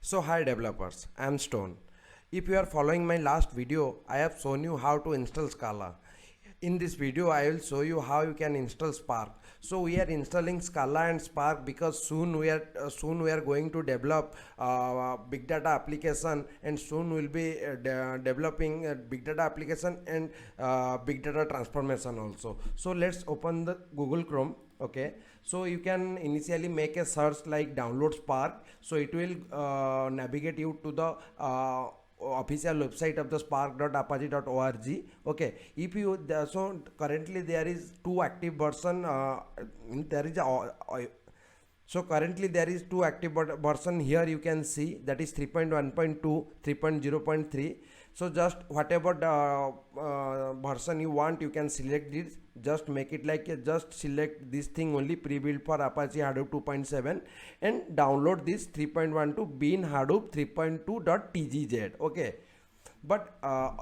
So hi developers, I am Stone. If you are following my last video, I have shown you how to install Scala. In this video, I will show you how you can install Spark. So we are installing Scala and Spark because soon we are going to develop big data application, and soon we'll be developing big data application and big data transformation also. So let's open the Google Chrome. Okay, so you can initially make a search like download Spark, so it will navigate you to the official website of the spark.apache.org. Okay, if you so currently there is two active version, there is so currently there is two active version here. You can see that is 3.1.2, 3.0.3. So just whatever version you want, you can select this. Just make it like just select this thing only, pre-built for Apache Hadoop 2.7, and download this 3.12 Bean Hadoop 3.2.tgz. Okay, but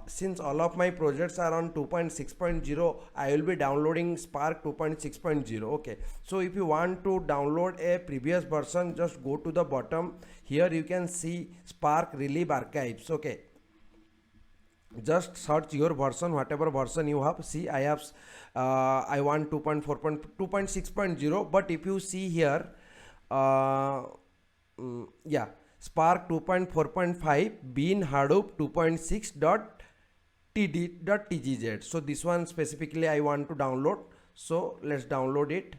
since all of my projects are on 2.6.0, I will be downloading Spark 2.6.0. Okay, so if you want to download a previous version, just go to the bottom. Here you can see Spark Relive Archives. Okay, just search your version, whatever version you have. See, I have I want 2.4.2.6.0, but if you see here, yeah, Spark 2.4.5 Bean Hadoop 2.6.tgz. So this one specifically I want to download, so let's download it.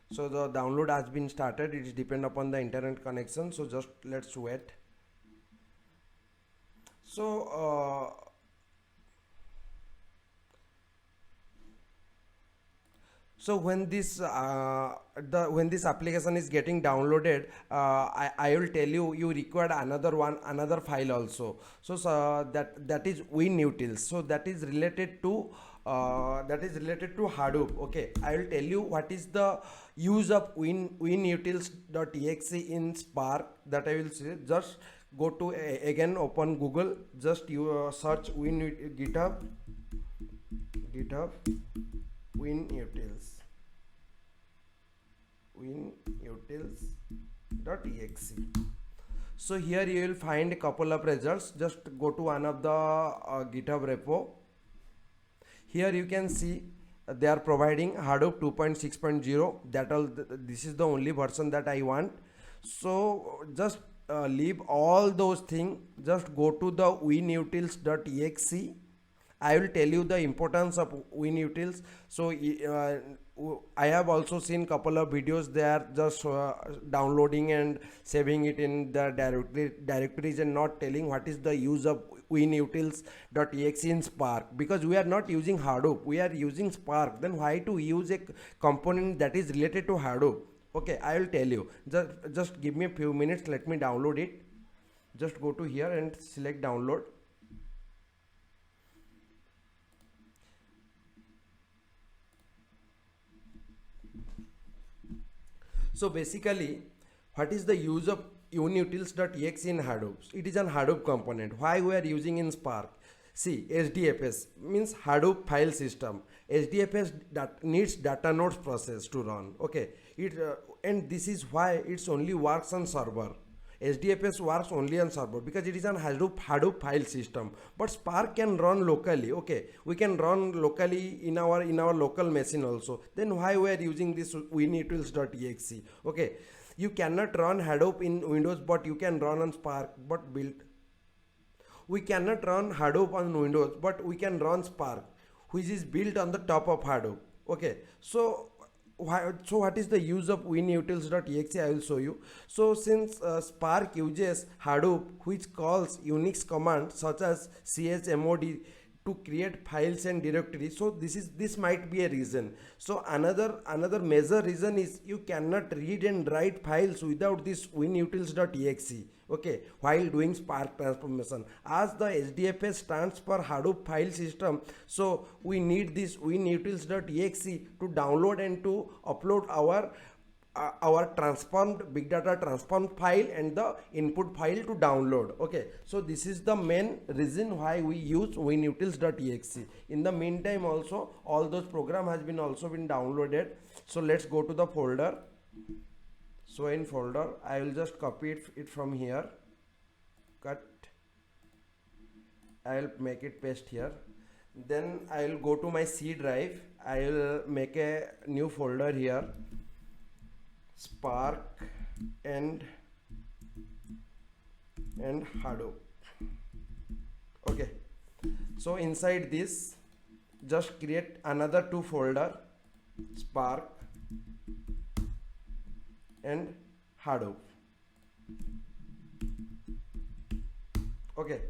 So the download has been started. It is depend upon the internet connection, so just let's wait. So when this application is getting downloaded, I will tell you, you require another file also. So that is WinUtils. So that is related to Hadoop. Okay, I will tell you what is the use of WinUtils.exe in Spark. That I will say. Just go to again, open Google. Just you search GitHub WinUtils.exe. So here you will find a couple of results. Just go to one of the GitHub repo. Here you can see they are providing Hadoop 2.6.0. This is the only version that I want. So just leave all those things. Just go to the WinUtils.exe. I will tell you the importance of WinUtils. So I have also seen couple of videos. They are just downloading and saving it in the directories and not telling what is the use of WinUtils.exe in Spark, because we are not using Hadoop, we are using Spark. Then why to use a component that is related to Hadoop? Okay, I will tell you. Just give me a few minutes. Let me download it. Just go to here and select download. So basically, what is the use of WinUtils.exe in Hadoop? It is an Hadoop component. Why we are using in Spark? See, HDFS means Hadoop file system. HDFS needs data nodes process to run. Okay, and this is why it's only works on server. HDFS works only on server because it is an Hadoop file system. But Spark can run locally. Okay, we can run locally in our local machine also. Then why we are using this WinUtils.exe? Okay, you cannot run Hadoop in Windows, but you can run on Spark. But we cannot run Hadoop on Windows, but we can run Spark, which is built on the top of Hadoop. Okay, so what is the use of WinUtils.exe? I will show you. So since Spark uses Hadoop, which calls Unix commands such as chmod to create files and directories, so this might be a reason. So another major reason is you cannot read and write files without this WinUtils.exe. Okay, while doing Spark transformation, as the HDFS stands for Hadoop file system, so we need this WinUtils.exe to download and to upload our our transformed big data transformed file and the input file to download. Okay, so this is the main reason why we use winutils.exe. In the meantime also all those program has been also been downloaded. So let's go to the folder. So in folder I will just copy it from here, cut, I will make it paste here. Then I will go to my C drive. I will make a new folder here, Spark and Hadoop. Okay, so inside this just create another two folder, Spark and Hadoop. Okay,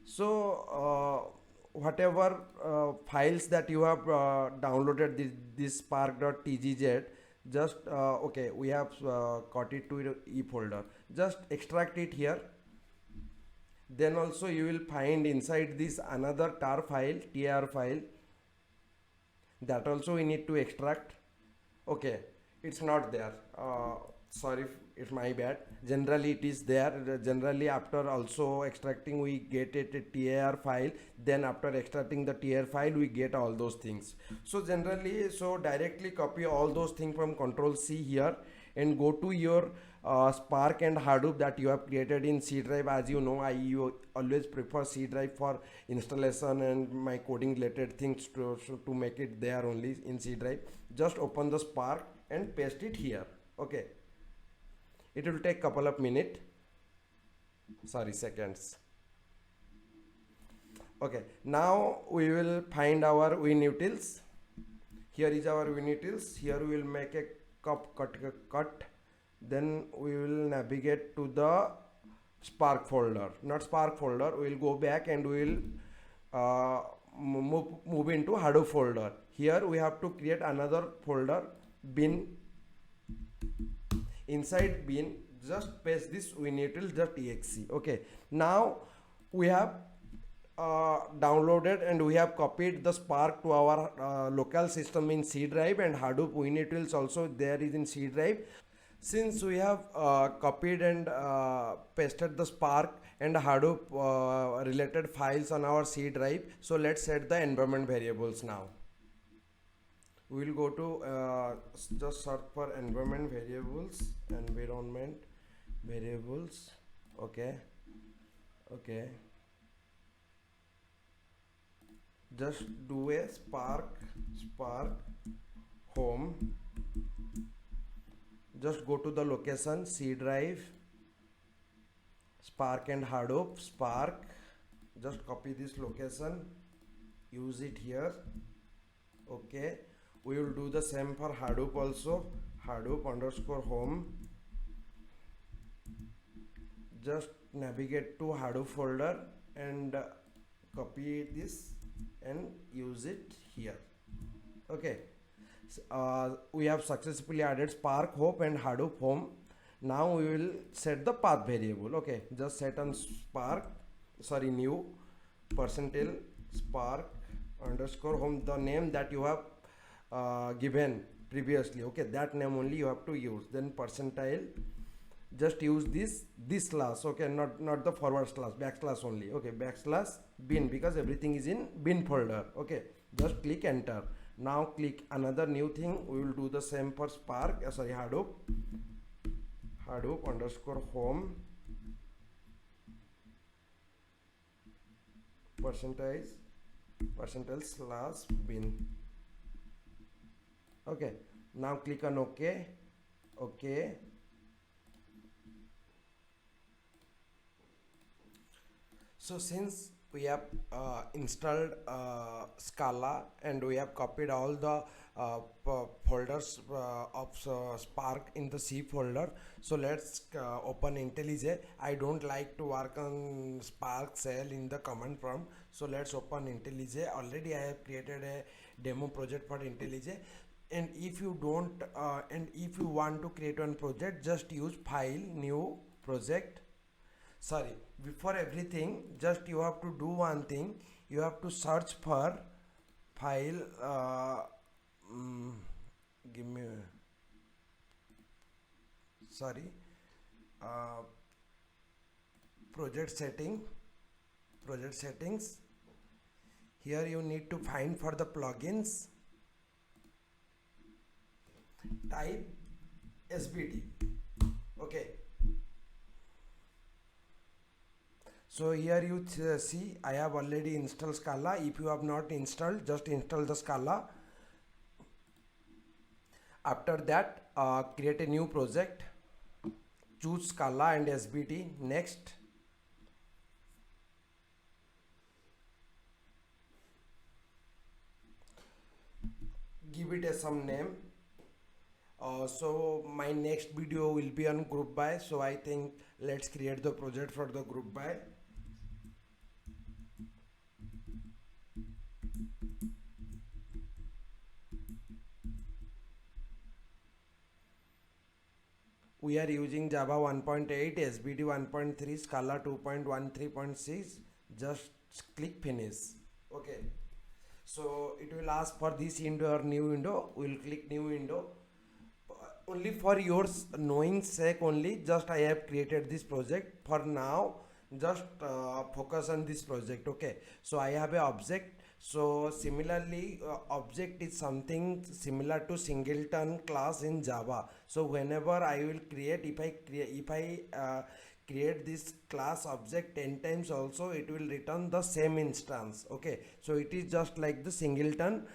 so whatever files that you have downloaded this spark.tgz, just okay, we have got it to e folder, just extract it here. Then also you will find inside this another tar file, that also we need to extract. Okay, it's not there, sorry, it's my bad. Generally it is there. Generally after also extracting we get it a tar file, then after extracting the tar file we get all those things. So generally, so directly copy all those things from Control C here and go to your Spark and Hadoop that you have created in C drive. As you know, I always prefer C drive for installation and my coding related things to make it there only in C drive. Just open the Spark and paste it here. Okay, it will take couple of minutes, sorry, seconds. Okay, now we will find our winutils. Here is our winutils. Here we will make a cut. Then we will navigate to the Spark folder, not Spark folder. We will go back and we will move into Hadoop folder. Here we have to create another folder, bin. Inside bin just paste this winutils.exe. Okay, now we have downloaded and we have copied the Spark to our local system in C drive, and Hadoop winutils also there is in C drive. Since we have copied and pasted the Spark and Hadoop related files on our C drive, so let's set the environment variables now. We will go to just search for environment variables. Okay, just do a spark home. Just go to the location C drive, Spark and Hadoop. Spark, just copy this location, use it here. Okay, we will do the same for Hadoop also. Hadoop underscore home, just navigate to Hadoop folder and copy this and use it here. Okay, we have successfully added Spark Hope and Hadoop home. Now we will set the path variable. Okay, just set on new percentile spark underscore home, the name that you have given previously. Okay, that name only you have to use. Then percentile, just use this slash. Okay, not the forward slash, backslash only. Okay, backslash bin, because everything is in bin folder. Okay, just click enter. Now click another new thing. We will do the same for Spark, Hadoop underscore home percentile slash bin. Okay, now click on OK. Okay, so since we have installed Scala and we have copied all the folders of Spark in the C folder, so let's open IntelliJ. I don't like to work on Spark shell in the command prompt, so let's open IntelliJ. Already I have created a demo project for IntelliJ, and if you don't and if you want to create one project, just use file, new project. Sorry, before everything, just you have to do one thing. You have to search for file, give me sorry, uh, project setting, project settings. Here you need to find for the plugins, type SBT. Okay, so here you see I have already installed Scala. If you have not installed, just install the Scala. After that, create a new project, choose Scala and SBT. Next, give it a some name. So my next video will be on group by, so I think let's create the project for the group by. We are using Java 1.8, SBT 1.3, Scala 2.13.6. Just click finish. Okay, so it will ask for this window or new window. We will click new window. Only for yours knowing sake only, just I have created this project for now. Just focus on this project. Okay, so I have a object. So similarly, object is something similar to singleton class in Java. So whenever I will create, if I create this class object 10 times also, it will return the same instance. Okay, so it is just like the singleton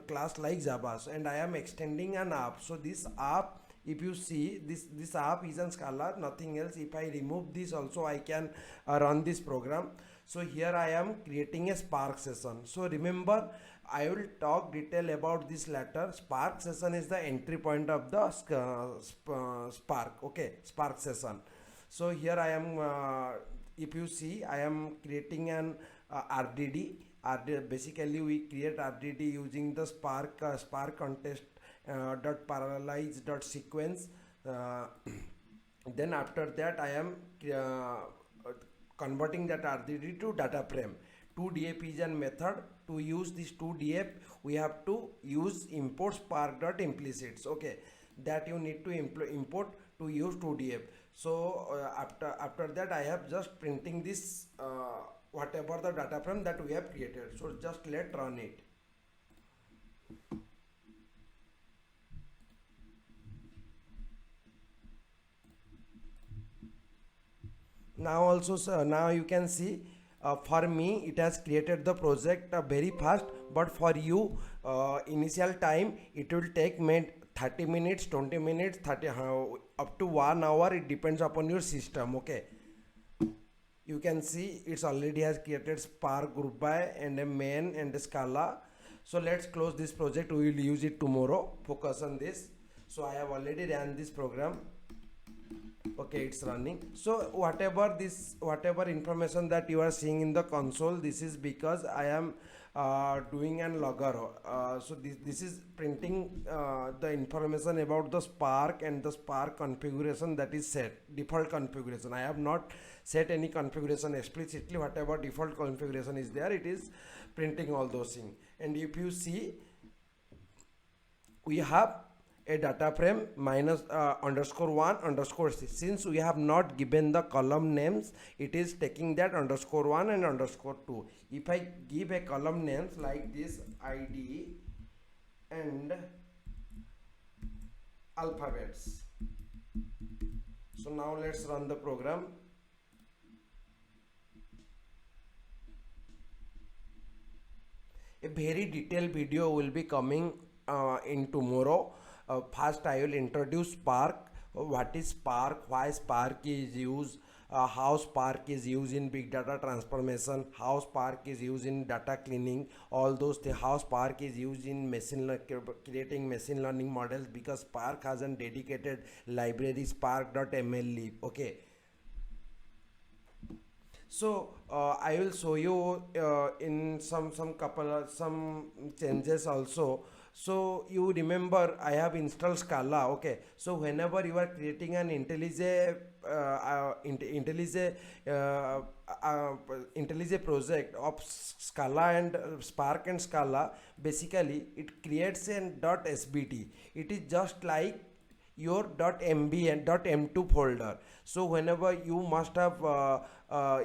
class like Java. And I am extending an app. So this app, if you see, this app is on Scala, nothing else. If I remove this also, I can run this program. So here I am creating a Spark session. So remember, I will talk detail about this later. Spark session is the entry point of the Spark. Okay, Spark session. So here I am, if you see, I am creating an RDD. Basically we create RDD using the Spark context dot parallelize dot sequence. Then after that I am converting that RDD to data frame. 2df is a method. To use this 2df, we have to use import spark dot implicits. Okay, that you need to import to use 2df. So after that I have just printing this whatever the data frame that we have created. So just let run it. Now also, now you can see, for me it has created the project very fast, but for you initial time it will take 30 minutes, 20 minutes, 30 up to 1 hour. It depends upon your system. Okay, you can see it's already has created Spark group by and a main and a Scala. So let's close this project. We will use it tomorrow. Focus on this. So I have already ran this program. Okay, it's running. So whatever information that you are seeing in the console, this is because I am doing an logger. So this is printing the information about the Spark and the Spark configuration that is set, default configuration. I have not set any configuration explicitly. Whatever default configuration is there, it is printing all those things. And if you see, we have a data frame minus underscore 1 underscore 6. Since we have not given the column names, it is taking that underscore 1 and underscore 2. If I give a column names like this, ID and alphabets. So now let's run the program. A very detailed video will be coming in tomorrow. First I will introduce Spark. What is Spark, why Spark is used, how Spark is used in big data transformation, how Spark is used in data cleaning, all those things, how Spark is used in creating machine learning models, because Spark has a dedicated library, spark.mllib. Okay, so I will show you in some changes also. So you remember I have installed Scala. Okay, so whenever you are creating an IntelliJ project of Scala and Spark and Scala, basically it creates a .sbt. It is just like your .mbn .m2 folder. So whenever you must have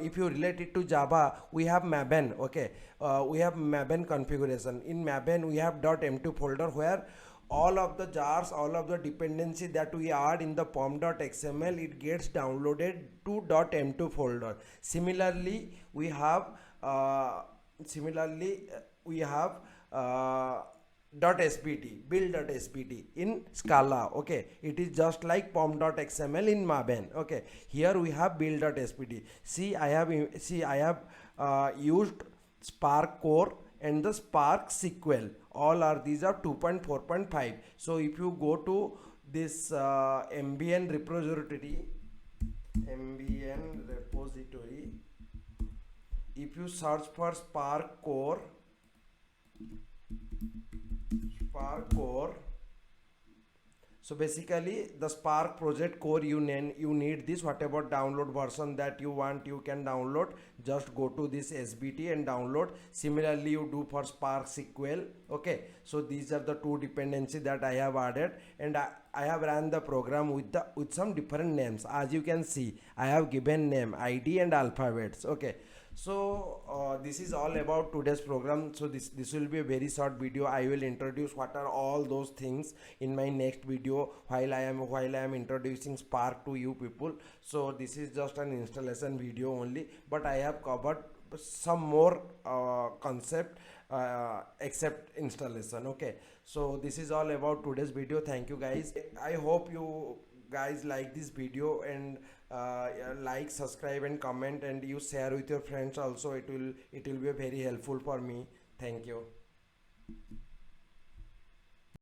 if you relate it to Java, we have Maven. Okay, we have Maven configuration. In Maven we have .m2 folder where all of the jars, all of the dependency that we add in the pom.xml, it gets downloaded to .m2 folder. Similarly we have we have uh, .spt, build.spt in Scala. Okay, it is just like pom.xml in Maven. Okay, here we have build.spt. See I have used Spark core and the Spark SQL. All are, these are 2.4.5. So if you go to this mbn repository, if you search for Spark core, so basically the Spark project core, you need this, whatever download version that you want you can download. Just go to this SBT and download. Similarly you do for Spark SQL. Okay, so these are the two dependencies that I have added, and I have ran the program with some different names. As you can see, I have given name, ID and alphabets. Okay, so this is all about today's program. So this will be a very short video. I will introduce what are all those things in my next video while I am introducing Spark to you people. So this is just an installation video only, but I have covered some more concept except installation. Okay, so this is all about today's video. Thank you guys. I hope you guys like this video, and like, subscribe and comment, and you share with your friends also. It will be very helpful for me. Thank you.